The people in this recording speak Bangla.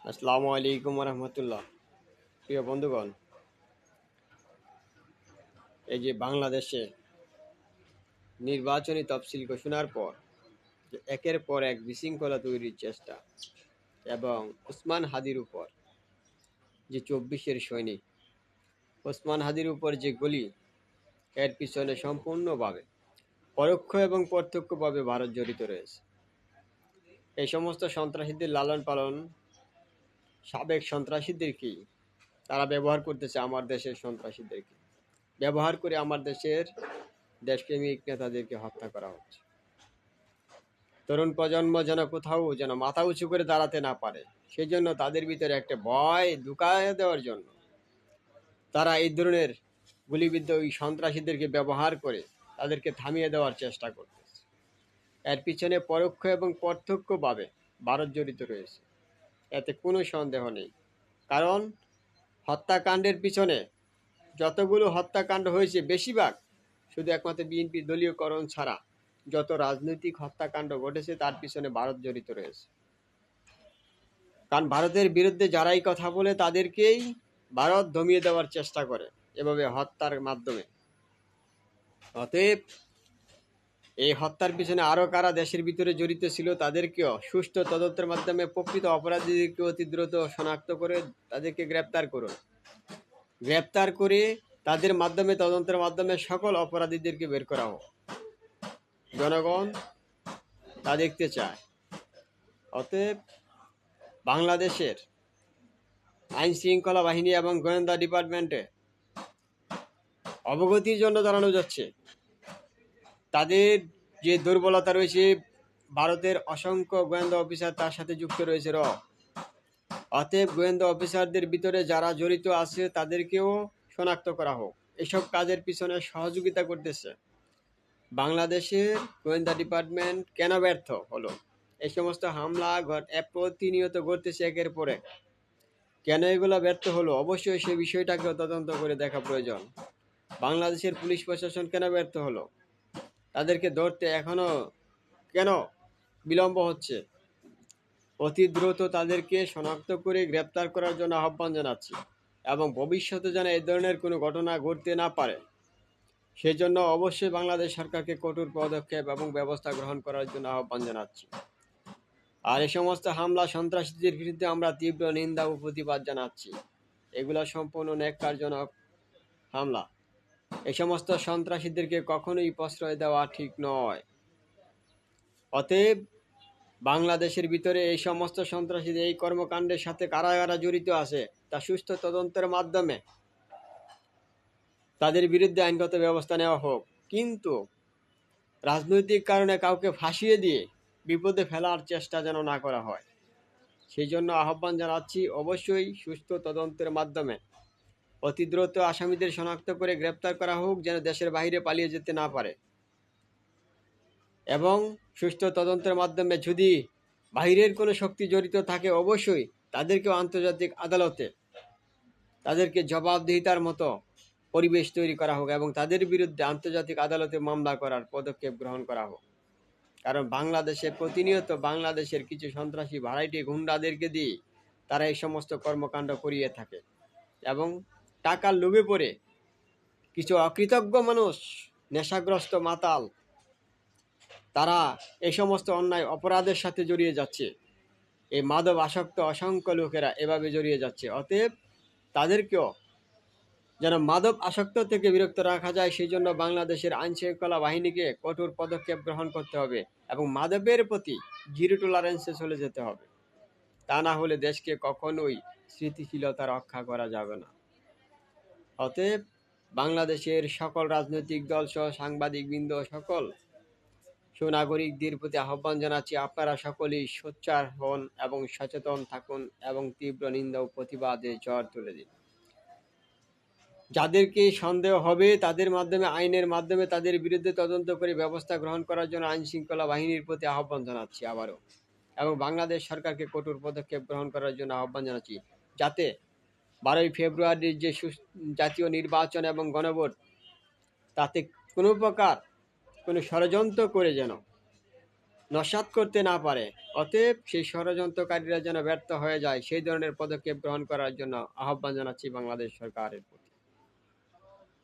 আসসালামু আলাইকুম রহমতুল্লাহ। প্রিয় বন্ধুগণ, এই যে বাংলাদেশে নির্বাচনী তফসিল ঘোষণার পর যে একের পর এক বিশৃঙ্খলা তৈরির চেষ্টা এবং ওসমান হাদির উপর যে 24-এর সৈনিক ওসমান হাদির উপর যে গুলি, এর পিছনে সম্পূর্ণভাবে পরোক্ষ এবং প্রত্যক্ষভাবে ভারত জড়িত রয়েছে। এই সমস্ত সন্ত্রাসীদের লালন পালন সাবেক সন্ত্রাসীদেরকেই তারা ব্যবহার করতেছে, আমার দেশের সন্ত্রাসীদেরকে ব্যবহার করে আমার দেশের দেশপ্রেমিক নেতাদেরকে হত্যা করা হচ্ছে। তরুণ প্রজন্ম যেন মাথা উঁচু করে দাঁড়াতে না পারে, সেই জন্য তাদের ভিতরে একটা ভয় ঢুকায় দেওয়ার জন্য তারা এই ধরনের গুলিবিদ্ধ ওই সন্ত্রাসীদেরকে ব্যবহার করে তাদেরকে থামিয়ে দেওয়ার চেষ্টা করতেছে। এর পিছনে পরোক্ষ এবং প্রত্যক্ষভাবে ভারত জড়িত রয়েছে, এতে কোনো সন্দেহ নেই। কারণ হত্যাকাণ্ডের পিছনে যতগুলো হত্যাকাণ্ড হয়েছে, বেশিরভাগ শুধু একমাত্র বিএনপি দলীয়করণ ছাড়া যত রাজনৈতিক হত্যাকাণ্ড ঘটেছে তার পিছনে ভারত জড়িত রয়েছে। কারণ ভারতের বিরুদ্ধে যারাই কথা বলে তাদেরকেই ভারত দমিয়ে দেওয়ার চেষ্টা করে এভাবে হত্যার মাধ্যমে। অতএব এই হত্যার পিছনে আরও কারা দেশের ভিতরে জড়িত ছিল তাদেরকেও সুষ্ঠু তদন্তের মাধ্যমে প্রকৃত অপরাধীদেরকে অতি দ্রুত শনাক্ত করে তাদেরকে গ্রেপ্তার করুন। গ্রেপ্তার করে তাদের মাধ্যমে তদন্তের মাধ্যমে সকল অপরাধীদেরকে বের করা হোক। জনগণ তা দেখতে চায়। অতএব বাংলাদেশের আইন শৃঙ্খলা বাহিনী এবং গোয়েন্দা ডিপার্টমেন্টে অবগতির জন্য জানানো যাচ্ছে, তাদের যে দুর্বলতা রয়েছে, ভারতের অসংখ্য গোয়েন্দা অফিসার তার সাথে যুক্ত রয়েছে অতএব গোয়েন্দা অফিসারদের ভিতরে যারা জড়িত আছে তাদেরকেও শনাক্ত করা হোক। এসব কাজের পিছনে সহযোগিতা করতেছে বাংলাদেশের গোয়েন্দা ডিপার্টমেন্ট কেন ব্যর্থ হলো? এই সমস্ত হামলা প্রতিনিয়ত ঘটতেছে একের পরে, কেন এগুলো ব্যর্থ হলো? অবশ্যই সেই বিষয়টাকেও তদন্ত করে দেখা প্রয়োজন। বাংলাদেশের পুলিশ প্রশাসন কেন ব্যর্থ হলো? তাদেরকে ধরতে এখনো কেন বিলম্ব হচ্ছে? অতি দ্রুত তাদেরকে শনাক্ত করে গ্রেপ্তার করার জন্য আহ্বান জানাচ্ছি এবং ভবিষ্যতে যেন এই ধরনের কোনো ঘটনা ঘটতে না পারে সেজন্য অবশ্যই বাংলাদেশ সরকারকে কঠোর পদক্ষেপ এবং ব্যবস্থা গ্রহণ করার জন্য আহ্বান জানাচ্ছি। আর এই সমস্ত হামলা সন্ত্রাসীদের বিরুদ্ধে আমরা তীব্র নিন্দা ও প্রতিবাদ জানাচ্ছি। এগুলো সম্পূর্ণ ন্যাক্কারজনক হামলা। এই সমস্ত সন্ত্রাসীদেরকে কখনোই প্রশ্রয় দেওয়া ঠিক নয়। অতএব বাংলাদেশের ভিতরে এই সমস্ত সন্ত্রাসীদের এই কর্মকাণ্ডের সাথে কারা কারা জড়িত আছে তা সুষ্ঠু তদন্তের মাধ্যমে তাদের বিরুদ্ধে আইনগত ব্যবস্থা নেওয়া হোক। কিন্তু রাজনৈতিক কারণে কাউকে ফাঁসিয়ে দিয়ে বিপদে ফেলার চেষ্টা যেন না করা হয়, সেই জন্য আহ্বান জানাচ্ছি অবশ্যই সুষ্ঠু তদন্তের মাধ্যমে অতি দ্রুত আসামিদের শনাক্ত করে গ্রেপ্তার করা হোক, যেন দেশের বাইরে পালিয়ে যেতে না পারে। এবং সুষ্ঠু তদন্তের মাধ্যমে যদি বাইরের কোনো শক্তি জড়িত থাকে অবশ্যই তাদেরকেও আন্তর্জাতিক আদালতে তাদেরকে জবাবদিহিতার মতো পরিবেশ তৈরি করা হোক এবং তাদের বিরুদ্ধে আন্তর্জাতিক আদালতে মামলা করার পদক্ষেপ গ্রহণ করা হোক। কারণ বাংলাদেশে প্রতিনিয়ত বাংলাদেশের কিছু সন্ত্রাসী ভাড়াইটি গুন্ডাদেরকে দিয়ে তারা এই সমস্ত কর্মকাণ্ড করিয়ে থাকে এবং টাকার লোভে পড়ে কিছু অকৃতজ্ঞ মানুষ, নেশাগ্রস্ত মাতাল, তারা এই সমস্ত অন্যায় অপরাধের সাথে জড়িয়ে যাচ্ছে। এই মাদক আসক্ত অসংখ্য লোকেরা এভাবে জড়িয়ে যাচ্ছে। অতএব তাদেরকেও যেন মাদক আসক্ত থেকে বিরক্ত রাখা যায়, সেই জন্য বাংলাদেশের আইন শৃঙ্খলা বাহিনীকে কঠোর পদক্ষেপ গ্রহণ করতে হবে এবং মাদকের প্রতি জিরো টলারেন্সে চলে যেতে হবে। তা না হলে দেশকে কখনোই স্থিতিশীলতা রক্ষা করা যাবে না। অতএব বাংলাদেশের সকল রাজনৈতিক দল সহ সাংবাদিকবৃন্দ সকল সুনাগরিকদের প্রতি আহ্বান জানাচ্ছি, আপনারা সকলেই সোচ্চার হন এবং সচেতন থাকুন এবং তীব্র নিন্দা ও প্রতিবাদে ঝড় তুলে দিন। যাদেরকে সন্দেহ হবে তাদের মাধ্যমে আইনের মাধ্যমে তাদের বিরুদ্ধে তদন্ত করে ব্যবস্থা গ্রহণ করার জন্য আইন শৃঙ্খলা বাহিনীর প্রতি আহ্বান জানাচ্ছি আবারও, এবং বাংলাদেশ সরকারকে কঠোর পদক্ষেপ গ্রহণ করার জন্য আহ্বান জানাচ্ছি, যাতে 12ই ফেব্রুয়ারির যে জাতীয় নির্বাচন এবং গণভোট, তাতে কোনো প্রকার কোনো ষড়যন্ত্র করে যেন নস্যাৎ করতে না পারে। অতএব সেই ষড়যন্ত্রকারীরা যেন ব্যর্থ হয়ে যায়, সেই ধরনের পদক্ষেপ গ্রহণ করার জন্য আহ্বান জানাচ্ছি বাংলাদেশ সরকারের প্রতি।